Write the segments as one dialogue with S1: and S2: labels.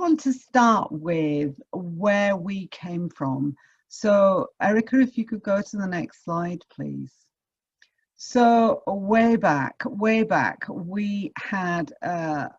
S1: want to start with where we came from. So Erica, if you could go to the next slide, please. So way back, we had a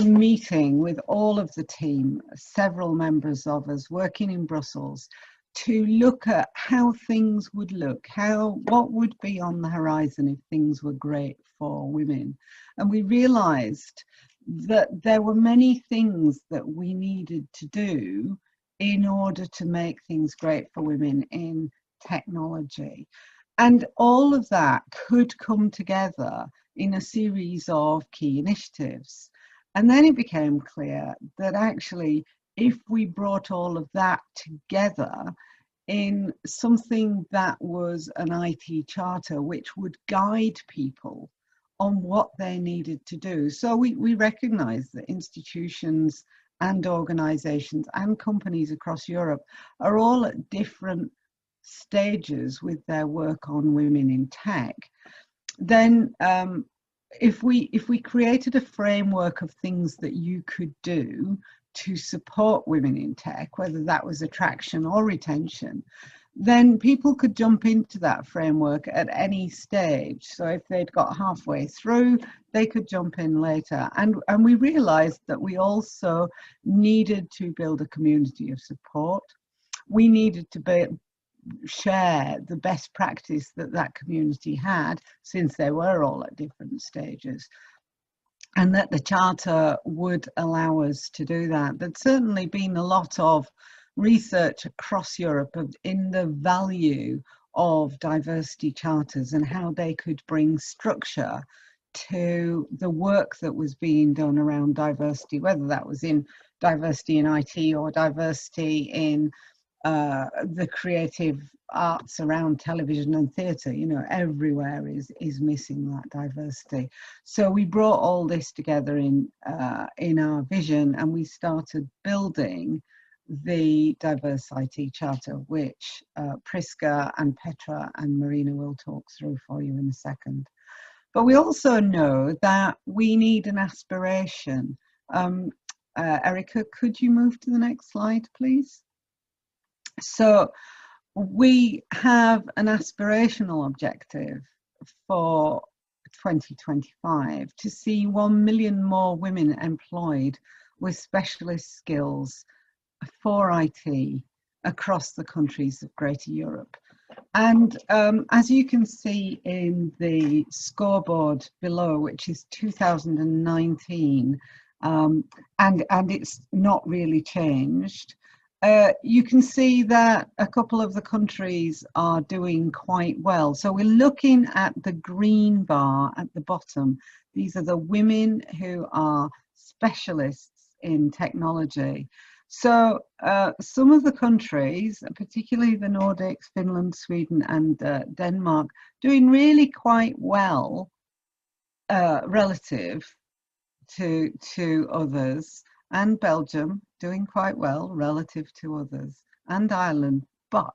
S1: meeting with all of the team, several members of us working in Brussels, to look at how things would look, what would be on the horizon if things were great for women. And we realized that there were many things that we needed to do in order to make things great for women in technology. And all of that could come together in a series of key initiatives. And then it became clear that actually, if we brought all of that together in something that was an IT charter, which would guide people on what they needed to do. So we recognize that institutions and organizations and companies across Europe are all at different stages with their work on women in tech. Then if we created a framework of things that you could do to support women in tech, whether that was attraction or retention, then people could jump into that framework at any stage. So if they'd got halfway through, they could jump in later. And we realized that we also needed to build a community of support. We needed to share the best practice that community had, since they were all at different stages, and that the charter would allow us to do that. There'd certainly been a lot of research across Europe in the value of diversity charters and how they could bring structure to the work that was being done around diversity, whether that was in diversity in IT or diversity in the creative arts around television and theatre. You know, everywhere is missing that diversity. So we brought all this together in our vision, and we started building the DiversIT Charter, which Priska and Petra and Marina will talk through for you in a second. But we also know that we need an aspiration. Erica, could you move to the next slide, please? So we have an aspirational objective for 2025 to see 1 million more women employed with specialist skills for IT across the countries of Greater Europe. And as you can see in the scoreboard below, which is 2019, and it's not really changed, you can see that a couple of the countries are doing quite well. So we're looking at the green bar at the bottom. These are the women who are specialists in technology. So some of the countries, particularly the Nordics, Finland, Sweden and Denmark, doing really quite well relative to others, and Belgium doing quite well relative to others, and Ireland, but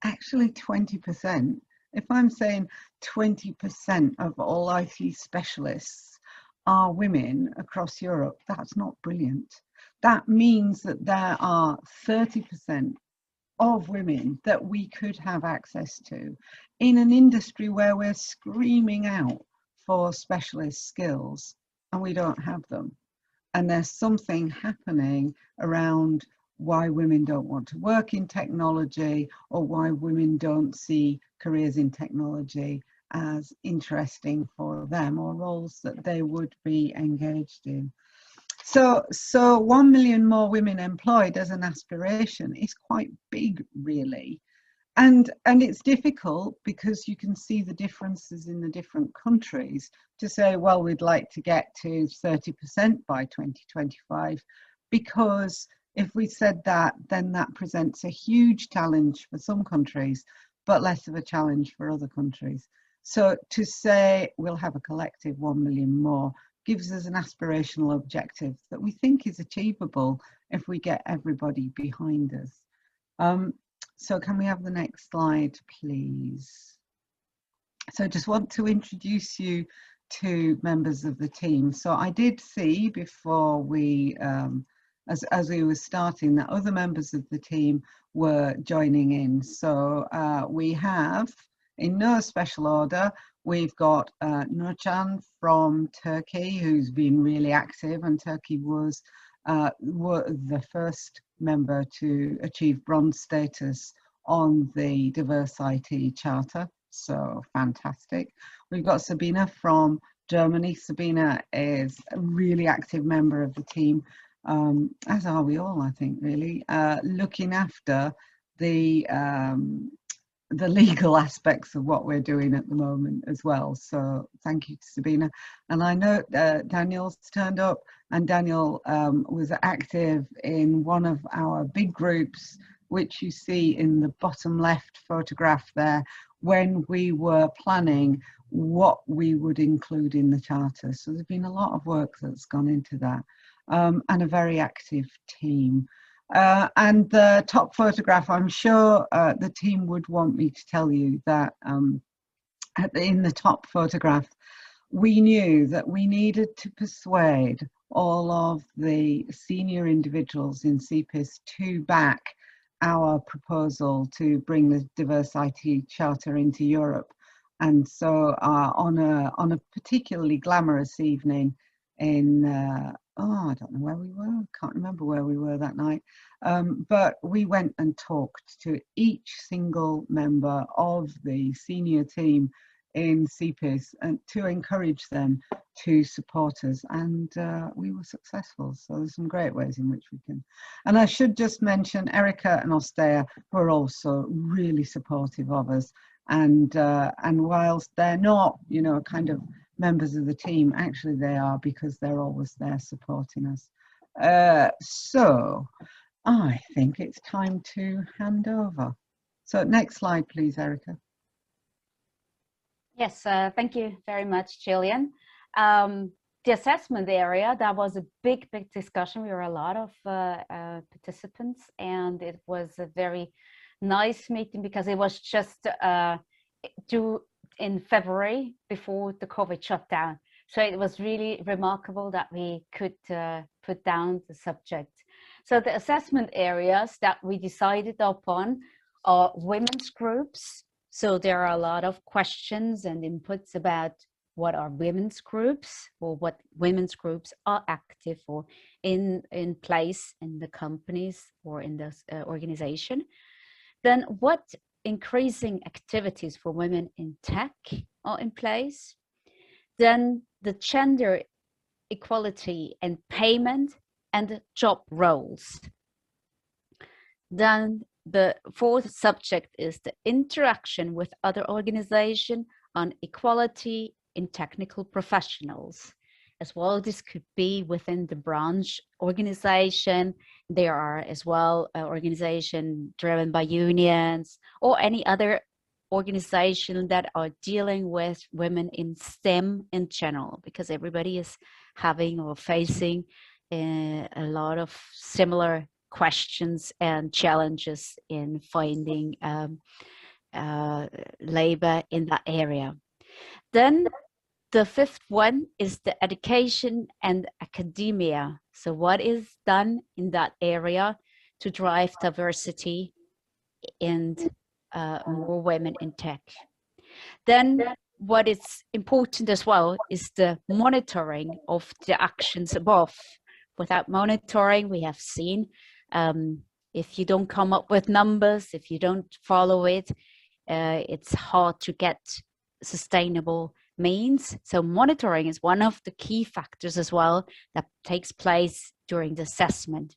S1: actually 20%. If I'm saying 20% of all IT specialists are women across Europe, that's not brilliant. That means that there are 30% of women that we could have access to in an industry where we're screaming out for specialist skills and we don't have them. And there's something happening around why women don't want to work in technology, or why women don't see careers in technology as interesting for them, or roles that they would be engaged in. So 1 million more women employed as an aspiration is quite big, really. And it's difficult because you can see the differences in the different countries to say, well, we'd like to get to 30% by 2025, because if we said that, then that presents a huge challenge for some countries, but less of a challenge for other countries. So to say we'll have a collective 1 million more gives us an aspirational objective that we think is achievable if we get everybody behind us. So can we have the next slide, please? So I just want to introduce you two members of the team. So I did see before we, as we were starting, that other members of the team were joining in. So we have, in no special order, we've got Nurcan from Turkey, who's been really active, and Turkey was the first member to achieve bronze status on the DiversIT Charter. So fantastic. We've got Sabina from Germany. Sabina is a really active member of the team, as are we all, I think, really, looking after the legal aspects of what we're doing at the moment as well. So thank you to Sabina. And I know Daniel's turned up, and Daniel was active in one of our big groups, which you see in the bottom left photograph there, when we were planning what we would include in the charter. So there's been a lot of work that's gone into that, and a very active team. And the top photograph, I'm sure the team would want me to tell you that in the top photograph, we knew that we needed to persuade all of the senior individuals in CEPIS to back our proposal to bring the DiversIT Charter into Europe. And so on a particularly glamorous evening in, I don't know where we were, can't remember where we were that night, but we went and talked to each single member of the senior team in CEPIS and to encourage them to support us, and we were successful. So there's some great ways in which we can. And I should just mention Erica and Ostea, who are also really supportive of us, and whilst they're not, you know, kind of members of the team, actually they are, because they're always there supporting us. So I think it's time to hand over. So next slide, please, Erica.
S2: Yes, thank you very much, Gillian. The assessment area, that was a big discussion. We were a lot of participants, and it was a very nice meeting because it was just due in February before the COVID shutdown. So it was really remarkable that we could put down the subject. So the assessment areas that we decided upon are women's groups. So there are a lot of questions and inputs about what are women's groups, or what women's groups are active or in place in the companies or in the organization. Then what increasing activities for women in tech are in place. Then the gender equality and payment and job roles. Then the fourth subject is the interaction with other organizations on equality in technical professionals. As well, this could be within the branch organization. There are as well organizations driven by unions or any other organization that are dealing with women in STEM in general, because everybody is having or facing a lot of similar questions and challenges in finding labor in that area. Then the fifth one is the education and academia. So what is done in that area to drive diversity and more women in tech? Then what is important as well is the monitoring of the actions above. Without monitoring, we have seen if you don't come up with numbers, if you don't follow it, it's hard to get sustainable means. So monitoring is one of the key factors as well that takes place during the assessment.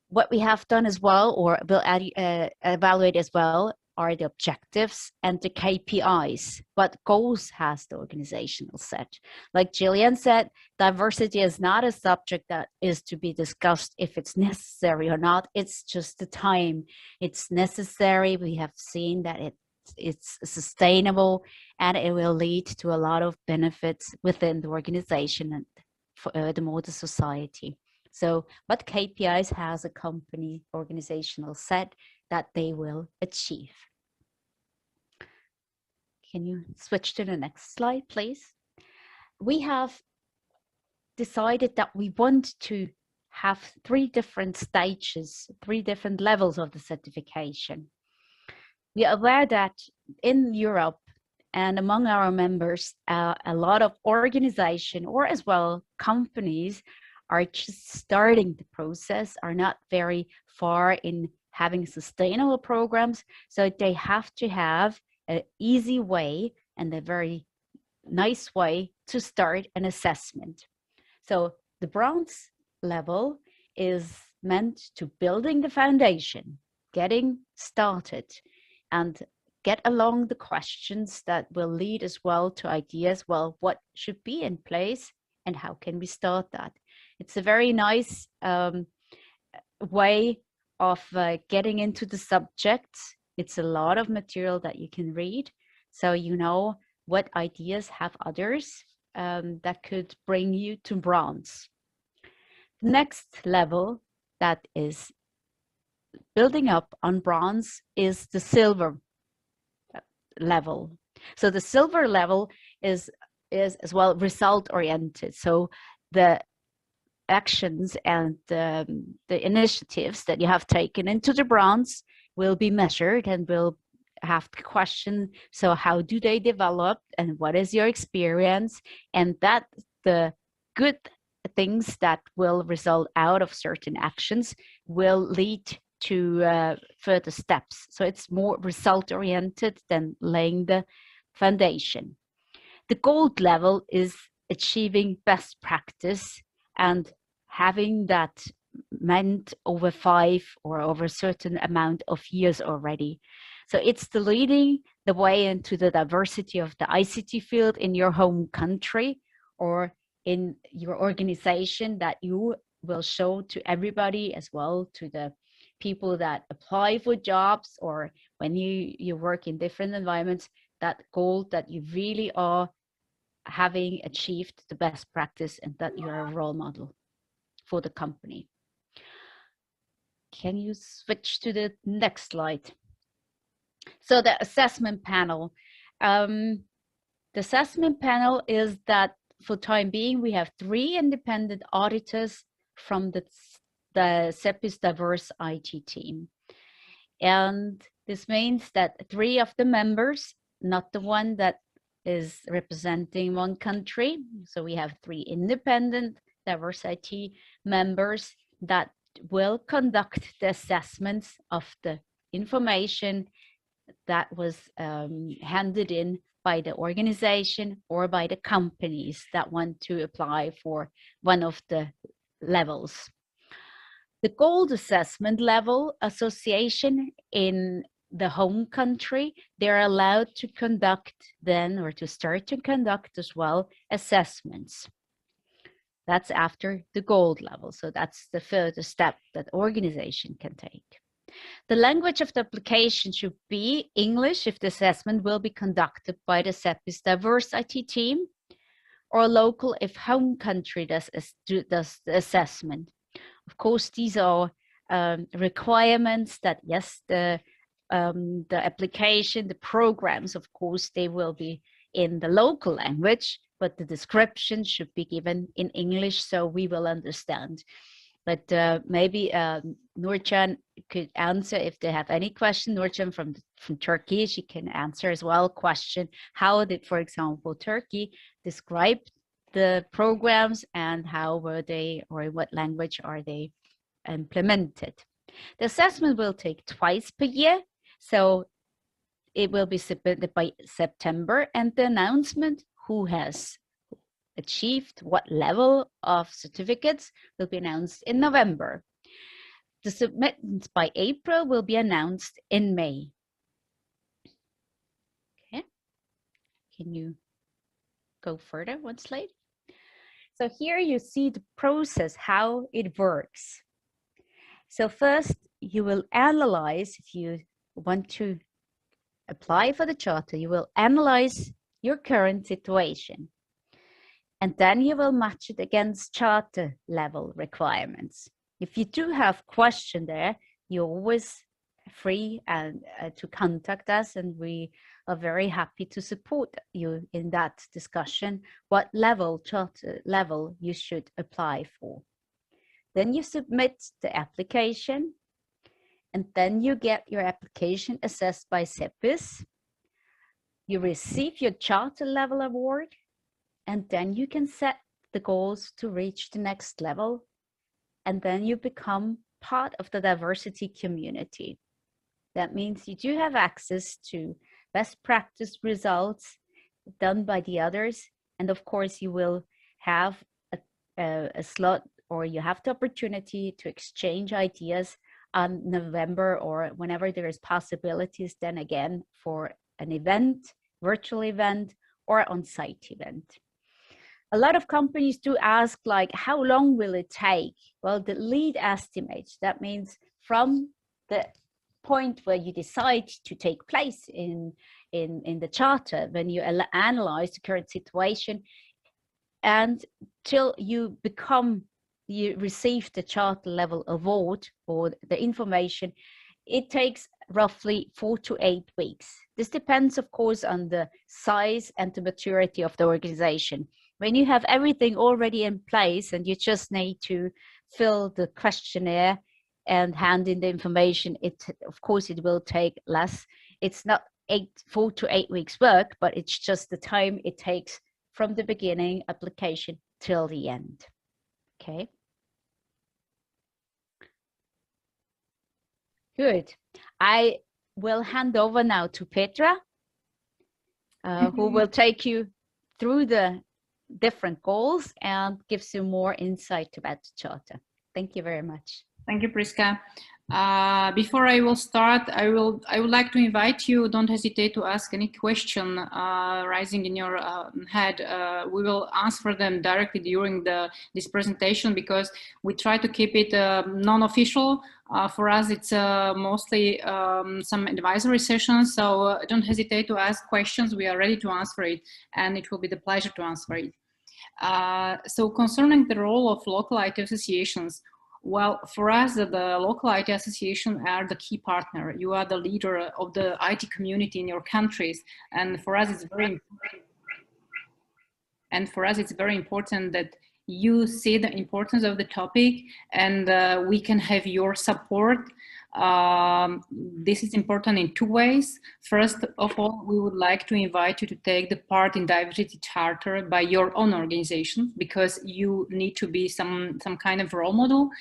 S2: What we have done as well, or will evaluate as well, are the objectives and the KPIs. What goals has the organizational set? Like Gillian said, diversity is not a subject that is to be discussed if it's necessary or not. It's just the time it's necessary. We have seen that it's sustainable, and it will lead to a lot of benefits within the organization and for the modern society. So what KPIs has a company organizational set that they will achieve? Can you switch to the next slide, please? we have decided that we want to have 3 different stages, 3 different levels of the certification. We are aware that in Europe and among our members, a lot of organization or as well companies are just starting the process, are not very far in having sustainable programs. So they have to have an easy way and a very nice way to start an assessment. So the bronze level is meant to building the foundation, getting started, and get along the questions that will lead as well to ideas, well, what should be in place and how can we start that? It's a very nice way of getting into the subject. It's a lot of material that you can read, so you know what ideas have others that could bring you to bronze. The next level that is building up on bronze is the silver level. So the silver level is as well result oriented. So the actions and the initiatives that you have taken into the bronze will be measured and will have to question, so how do they develop and what is your experience, and that the good things that will result out of certain actions will lead to further steps. So it's more result oriented than laying the foundation. The gold level is achieving best practice and having that meant over 5 or over a certain amount of years already. So it's the leading the way into the diversity of the ICT field in your home country or in your organization, that you will show to everybody, as well to the people that apply for jobs or when you work in different environments, that goal that you really are having achieved the best practice and that you're a role model for the company. Can you switch to the next slide? So the assessment panel. The assessment panel is that for time being, we have 3 independent auditors from the CEPIS DiversIT team. And this means that 3 of the members, not the one that is representing one country. So we have 3 independent DiversIT members that will conduct the assessments of the information that was handed in by the organization or by the companies that want to apply for one of the levels. The gold assessment level association in the home country, they're allowed to conduct then, or to start to conduct as well, assessments. That's after the gold level. So that's the further step that organization can take. The language of the application should be English if the assessment will be conducted by the CEPIS DiversIT team, or local if home country does the assessment. Of course, these are requirements that, yes, the application, the programs, of course, they will be in the local language, but the description should be given in English so we will understand. But maybe Nurcan could answer if they have any question. Nurcan from Turkey, she can answer as well. Question: how did, for example, Turkey describe the programs and how were they, or in what language are they implemented? The assessment will take twice per year, so it will be submitted by September, and the announcement who has achieved what level of certificates will be announced in November. The submittance by April will be announced in May. Okay, can you go further one slide? So here you see the process, how it works. So first you will analyze, if you want to apply for the charter, you will analyze your current situation. And then you will match it against charter level requirements. If you do have question there, you're always free and to contact us, and we are very happy to support you in that discussion, what level, charter level you should apply for. Then you submit the application, and then you get your application assessed by CEPIS. You receive your charter level award, and then you can set the goals to reach the next level. And then you become part of the diversity community. That means you do have access to best practice results done by the others. And of course, you will have a slot, or you have the opportunity to exchange ideas on November, or whenever there is possibilities, then again for an event, virtual event, or on-site event. A lot of companies do ask, like, how long will it take? Well, the lead estimates, that means from the point where you decide to take place in the charter, when you analyze the current situation, and till you receive the charter level award or the information, it takes roughly 4 to 8 weeks. This depends, of course, on the size and the maturity of the organization. When you have everything already in place and you just need to fill the questionnaire and hand in the information, of course, it will take less. It's not 4 to 8 weeks work, but it's just the time it takes from the beginning application till the end. Okay. Good. I will hand over now to Petra, who will take you through the different goals and gives you more insight about the charter. Thank you very much.
S3: Thank you, Priska. Before I will start, I would like to invite you, don't hesitate to ask any question rising in your head. We will answer them directly during this presentation, because we try to keep it non-official. For us, it's mostly some advisory sessions, so don't hesitate to ask questions. We are ready to answer it, and it will be the pleasure to answer it. So concerning the role of local IT associations, well, for us, the local IT association are the key partner. You are the leader of the IT community in your countries, and for us, it's very important that you see the importance of the topic, and we can have your support. This is important in 2 ways. First of all, we would like to invite you to take the part in DiversIT Charter by your own organization, because you need to be some kind of role model.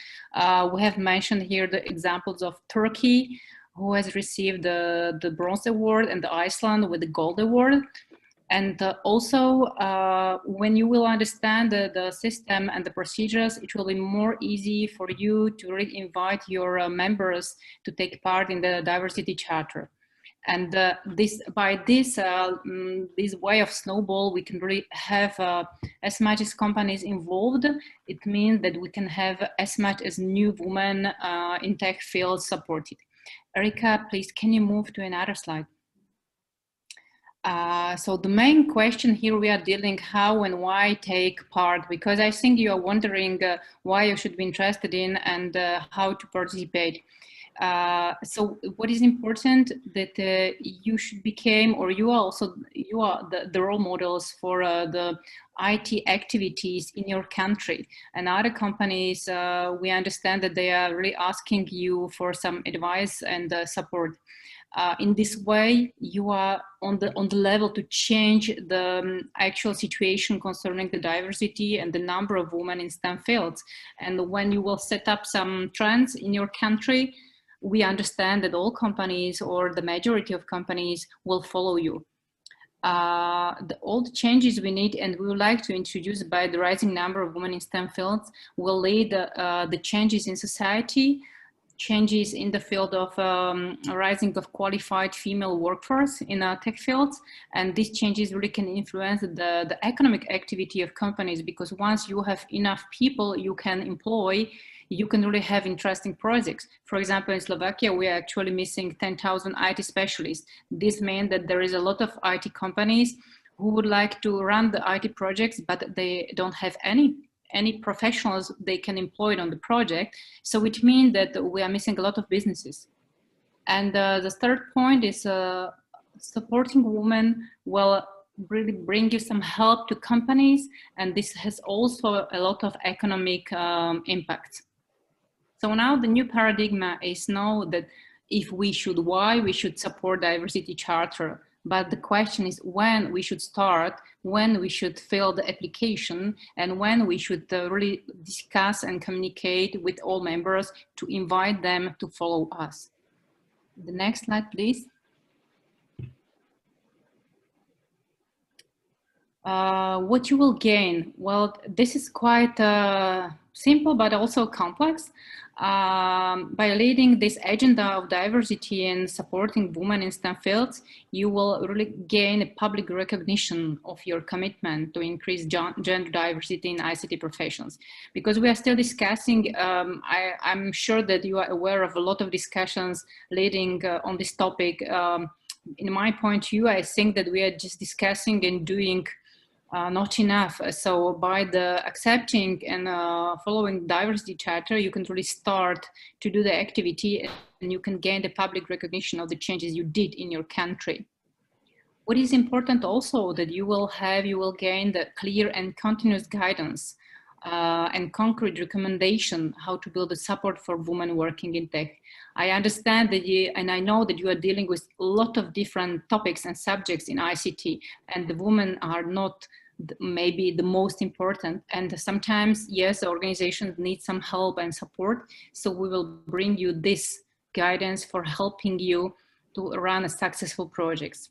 S3: We have mentioned here the examples of Turkey, who has received the Bronze Award, and Iceland with the Gold Award. And also, when you will understand the system and the procedures, it will be more easy for you to really invite your members to take part in the DiversIT Charter. And by this way of snowball, we can really have as much as companies involved. It means that we can have as much as new women in tech field supported. Erika, please, can you move to another slide? So the main question here, we are dealing how and why take part, because I think you are wondering why you should be interested in and how to participate. So what is important that you should become, or you are the role models for the IT activities in your country. And other companies, we understand that they are really asking you for some advice and support. In this way, you are on the level to change the actual situation concerning the diversity and the number of women in STEM fields. And when you will set up some trends in your country, we understand that all companies, or the majority of companies, will follow you. All the changes we need and we would like to introduce by the rising number of women in STEM fields will lead the changes in society, changes in the field of rising of qualified female workforce in tech fields, and these changes really can influence the economic activity of companies, because once you have enough people you can employ, you can really have interesting projects. For example, in Slovakia, we are actually missing 10,000 IT specialists. This means that there is a lot of IT companies who would like to run the IT projects, but they don't have any professionals they can employ on the project. So it means that we are missing a lot of businesses. And the third point is supporting women will really bring you some help to companies, and this has also a lot of economic impact. So now the new paradigm is now that if we should, why we should support DiverSIT Charter. But the question is when we should start, when we should fill the application, and when we should really discuss and communicate with all members to invite them to follow us. The next slide, please. What you will gain? Well, this is quite simple, but also complex. By leading this agenda of diversity and supporting women in STEM fields, you will really gain a public recognition of your commitment to increase gender diversity in ICT professions. Because we are still discussing, I'm sure that you are aware of a lot of discussions leading on this topic. In my point of view, I think that we are just discussing and doing not enough. So by the accepting and following DiverSIT Charter, you can really start to do the activity and you can gain the public recognition of the changes you did in your country. What is important also that you will gain the clear and continuous guidance and concrete recommendation how to build the support for women working in tech. I understand that and I know that you are dealing with a lot of different topics and subjects in ICT, and the women are not maybe the most important. And sometimes, yes, organizations need some help and support. So we will bring you this guidance for helping you to run a successful projects.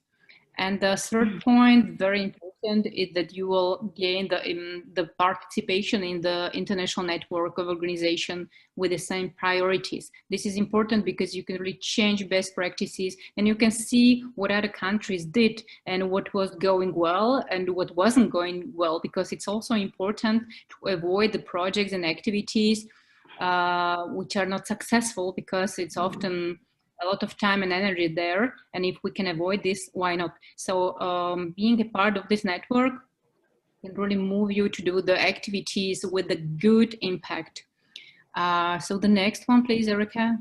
S3: And the third point, very important, is that you will gain the participation in the international network of organizations with the same priorities. This is important because you can really change best practices and you can see what other countries did and what was going well and what wasn't going well, because it's also important to avoid the projects and activities which are not successful, because it's often a lot of time and energy there, and if we can avoid this, why not? So being a part of this network can really move you to do the activities with a good impact. So the next one, please, Erica.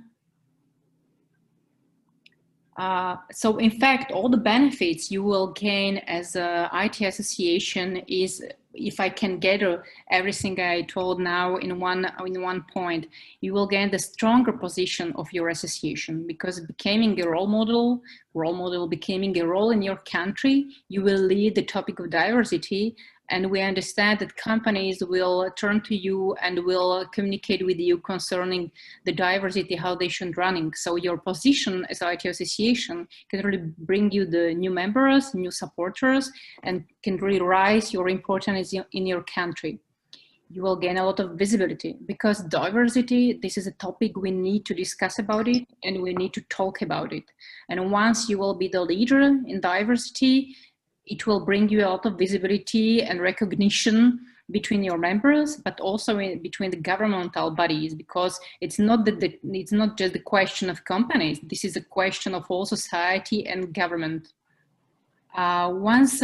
S3: So in fact, all the benefits you will gain as a IT association is, if I can gather everything I told now in one point, you will gain the stronger position of your association, because becoming a role model becoming a role in your country, you will lead the topic of diversity. And we understand that companies will turn to you and will communicate with you concerning the diversity, how they should running. So your position as IT association can really bring you the new members, new supporters, and can really rise your importance in your country. You will gain a lot of visibility, because diversity, this is a topic we need to discuss about it and we need to talk about it. And once you will be the leader in diversity, it will bring you a lot of visibility and recognition between your members, but also between the governmental bodies, because it's not it's not just the question of companies. This is a question of all society and government. Once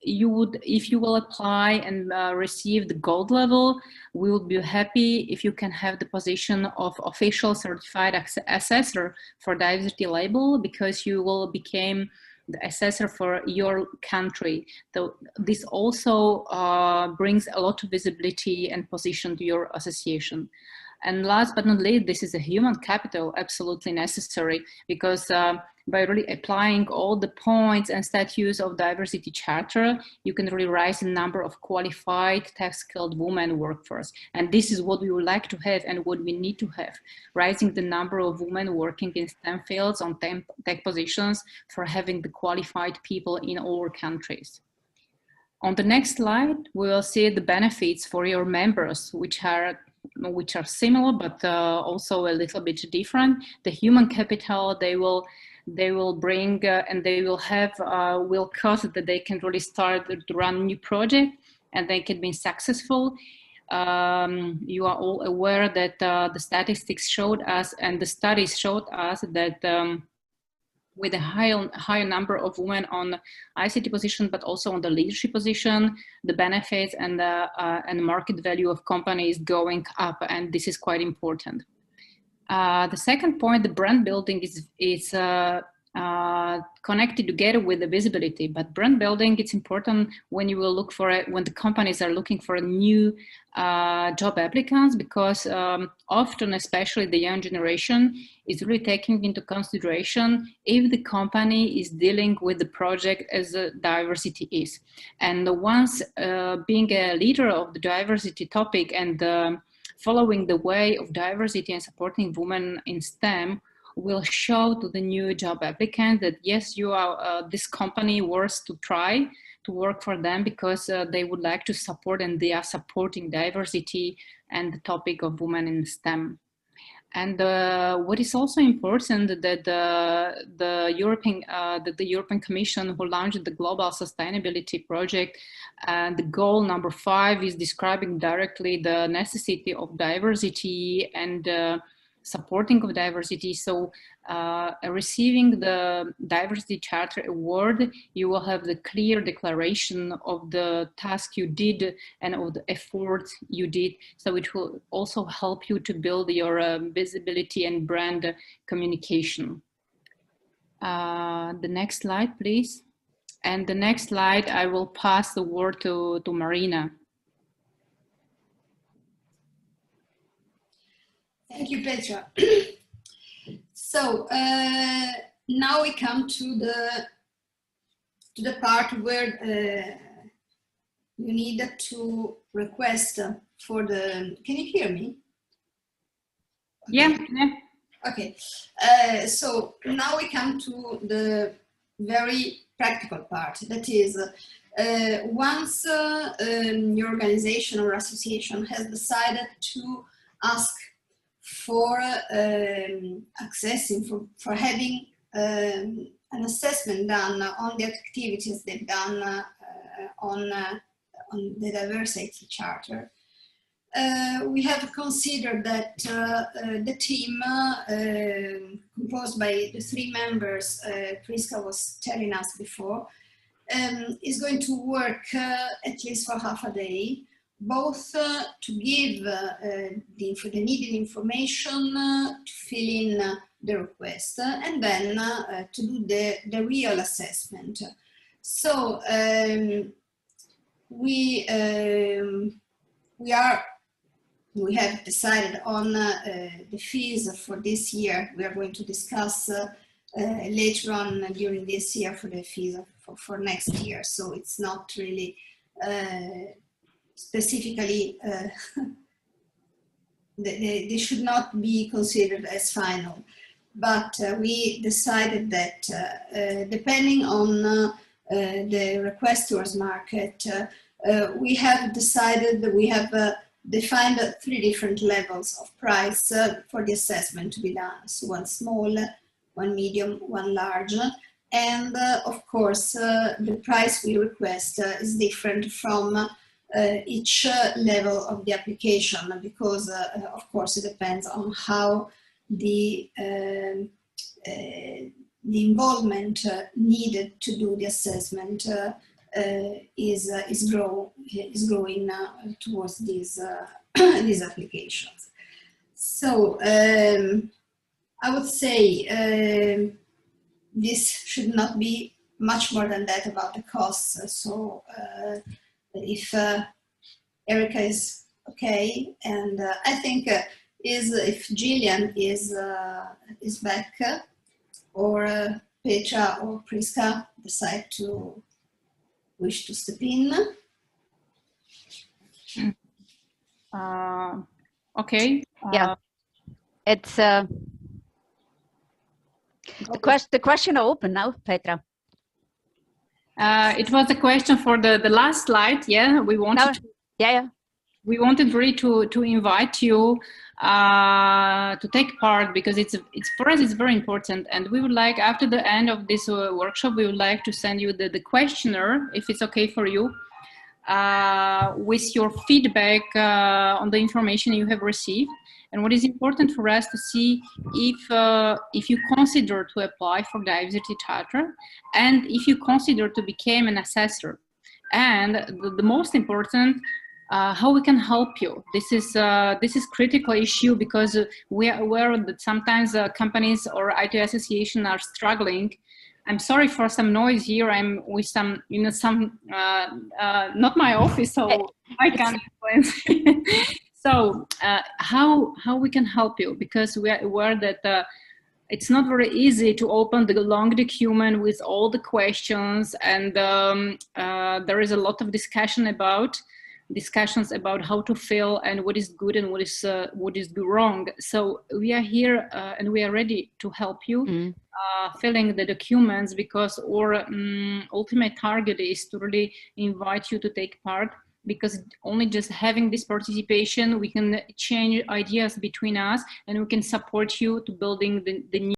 S3: if you will apply and receive the gold level, we would be happy if you can have the position of official certified assessor for diversity label, because you will become the assessor for your country. So this also brings a lot of visibility and position to your association. And last but not least, this is a human capital absolutely necessary, because by really applying all the points and statutes of DiverSIT Charter, you can really rise the number of qualified tech-skilled women workforce. And this is what we would like to have and what we need to have, rising the number of women working in STEM fields on tech positions for having the qualified people in all countries. On the next slide, we will see the benefits for your members, which are similar, but also a little bit different. The human capital they will bring and they will have will cause that they can really start to run a new project and they can be successful. You are all aware that the statistics showed us and the studies showed us that with a higher number of women on ICT position, but also on the leadership position, the benefits and the market value of companies going up, and this is quite important. The second point, the brand building is connected together with the visibility. But brand building, it's important when you will look for it, when the companies are looking for new job applicants, because often, especially the young generation, is really taking into consideration if the company is dealing with the project as diversity is. And once being a leader of the diversity topic and following the way of diversity and supporting women in STEM, will show to the new job applicant that yes, you are this company worth to try to work for them, because they would like to support, and they are supporting diversity and the topic of women in STEM. And what is also important that the European Commission, who launched the Global Sustainability Project, the goal number 5 is describing directly the necessity of diversity and supporting of diversity. So receiving the Diversity Charter Award, you will have the clear declaration of the task you did and of the effort you did. So it will also help you to build your visibility and brand communication. The next slide, please. And the next slide, I will pass the word to Marina.
S4: Thank you, Petra. So now we come to the part where you need to request for the. Can you hear me?
S3: Yeah.
S4: Okay. So now we come to the very practical part. That is, once your organization or association has decided to ask for accessing, for having an assessment done on the activities they've done on the DiversIT Charter, we have considered that the team composed by the 3 members Priska was telling us before is going to work at least for half a day, both to give the needed information, to fill in the request, and then to do the real assessment. So we have decided on the fees for this year. We are going to discuss later on during this year for the fees for next year. So it's not really specifically, they should not be considered as final. But we decided that depending on the requesters market, we have decided that we have defined 3 different levels of price for the assessment to be done. So 1 small, 1 medium, 1 large. And of course, the price we request is different from each level of the application, because of course it depends on how the involvement needed to do the assessment is growing towards these these applications. So I would say this should not be much more than that about the costs. So if Erica is okay, and I think if Gillian is back, or Petra or Priska decide to wish to step in.
S3: Okay.
S2: Yeah, it's the question open now, Petra.
S3: It was a question for the last slide. Yeah, we wanted. We wanted really to invite you to take part, because it's for us it's very important, and we would like, after the end of this workshop, we would like to send you the questionnaire, if it's okay for you, with your feedback on the information you have received. And what is important for us to see if you consider to apply for Diversity Charter, and if you consider to become an assessor. And the most important, how we can help you. This is critical issue because we are aware that sometimes companies or IT association are struggling. I'm sorry for some noise here. I'm with some, not my office, so I can't explain. So how we can help you, because we are aware that it's not very easy to open the long document with all the questions, and there is a lot of discussions about how to fill and what is good and what is wrong. So we are here and we are ready to help you filling the documents, because our ultimate target is to really invite you to take part, because only just having this participation, we can change ideas between us and we can support you to building the new